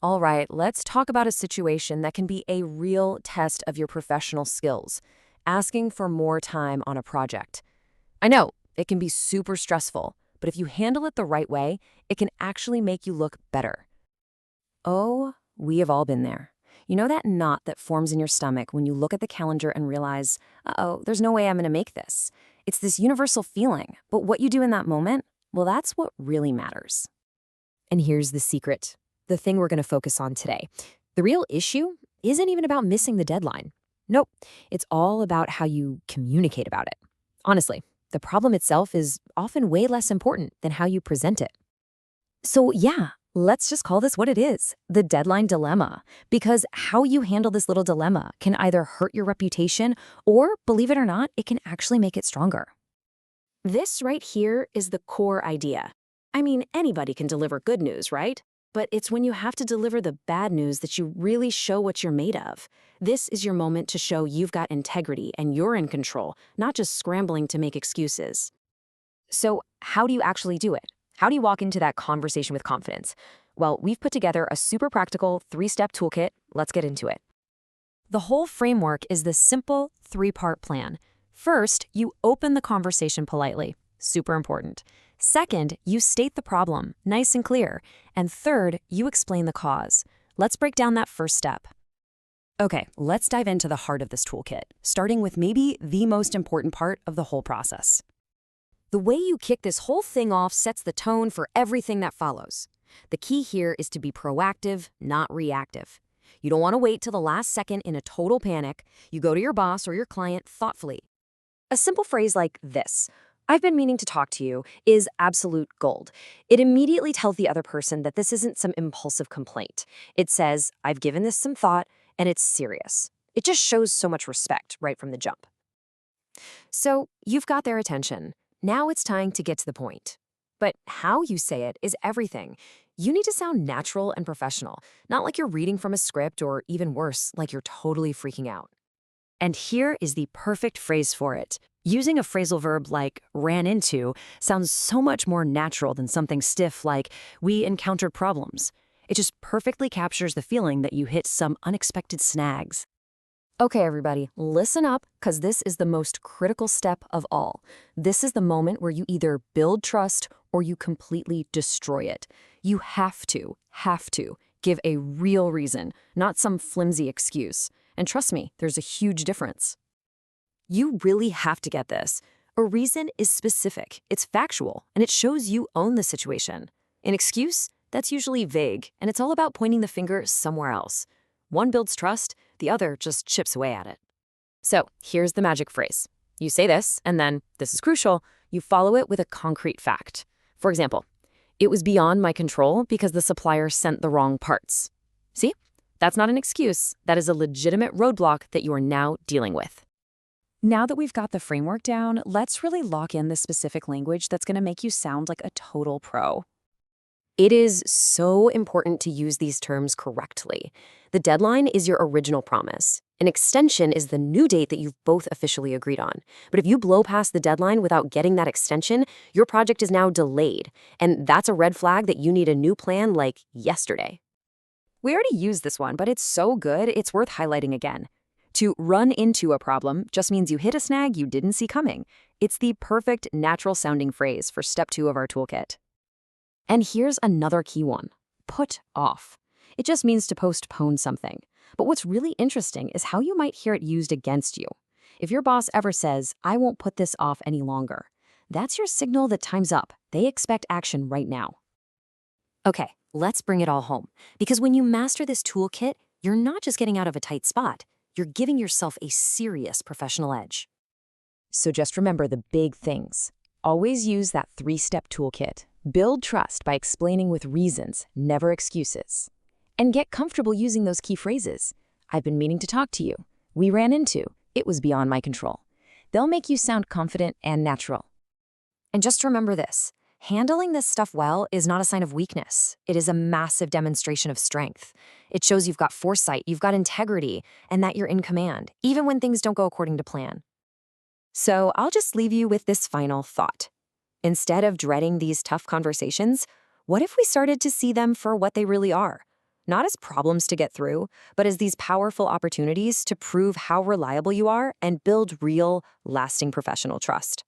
All right, let's talk about a situation that can be a real test of your professional skills, asking for more time on a project. I know, it can be super stressful, but if you handle it the right way, it can actually make you look better. Oh, we have all been there. You know that knot that forms in your stomach when you look at the calendar and realize, uh-oh, there's no way I'm going to make this. It's this universal feeling, but what you do in that moment, well, that's what really matters. And here's the secret, the thing we're going to focus on today. The real issue isn't even about missing the deadline. Nope, it's all about how you communicate about it. Honestly, the problem itself is often way less important than how you present it. So yeah, let's just call this what it is, the deadline dilemma. Because how you handle this little dilemma can either hurt your reputation or, believe it or not, it can actually make it stronger. This right here is the core idea. I mean, anybody can deliver good news, right? But it's when you have to deliver the bad news that you really show what you're made of. This is your moment to show you've got integrity and you're in control, not just scrambling to make excuses. So how do you actually do it? How do you walk into that conversation with confidence? Well, we've put together a super practical 3-step toolkit. Let's get into it. The whole framework is this simple 3-part plan. First, you open the conversation politely. Super important. Second, you state the problem, nice and clear. And third, you explain the cause. Let's break down that first step. Okay, let's dive into the heart of this toolkit, starting with maybe the most important part of the whole process. The way you kick this whole thing off sets the tone for everything that follows. The key here is to be proactive, not reactive. You don't want to wait till the last second in a total panic. You go to your boss or your client thoughtfully. A simple phrase like this, "I've been meaning to talk to you," is absolute gold. It immediately tells the other person that this isn't some impulsive complaint. It says, "I've given this some thought, and it's serious." It just shows so much respect right from the jump. So you've got their attention. Now it's time to get to the point. But how you say it is everything. You need to sound natural and professional, not like you're reading from a script or even worse, like you're totally freaking out. And here is the perfect phrase for it. Using a phrasal verb like ran into sounds so much more natural than something stiff like we encountered problems. It just perfectly captures the feeling that you hit some unexpected snags. Okay, everybody, listen up, because this is the most critical step of all. This is the moment where you either build trust or you completely destroy it. You have to give a real reason, not some flimsy excuse. And trust me, there's a huge difference. You really have to get this. A reason is specific, it's factual, and it shows you own the situation. An excuse? That's usually vague, and it's all about pointing the finger somewhere else. One builds trust, the other just chips away at it. So here's the magic phrase. You say this, and then, this is crucial, you follow it with a concrete fact. For example, "It was beyond my control because the supplier sent the wrong parts." See? That's not an excuse. That is a legitimate roadblock that you are now dealing with. Now that we've got the framework down, let's really lock in the specific language that's going to make you sound like a total pro. It is so important to use these terms correctly. The deadline is your original promise. An extension is the new date that you've both officially agreed on. But if you blow past the deadline without getting that extension, your project is now delayed. And that's a red flag that you need a new plan like yesterday. We already used this one, but it's so good, it's worth highlighting again. To run into a problem just means you hit a snag you didn't see coming. It's the perfect natural-sounding phrase for step 2 of our toolkit. And here's another key one, put off. It just means to postpone something. But what's really interesting is how you might hear it used against you. If your boss ever says, "I won't put this off any longer," that's your signal that time's up. They expect action right now. Okay, let's bring it all home. Because when you master this toolkit, you're not just getting out of a tight spot. You're giving yourself a serious professional edge. So just remember the big things. Always use that 3-step toolkit. Build trust by explaining with reasons, never excuses. And get comfortable using those key phrases. "I've been meaning to talk to you." "We ran into." "It was beyond my control." They'll make you sound confident and natural. And just remember this. Handling this stuff well is not a sign of weakness. It is a massive demonstration of strength. It shows you've got foresight, you've got integrity, and that you're in command, even when things don't go according to plan. So I'll just leave you with this final thought. Instead of dreading these tough conversations, what if we started to see them for what they really are? not as problems to get through, but as these powerful opportunities to prove how reliable you are and build real, lasting professional trust.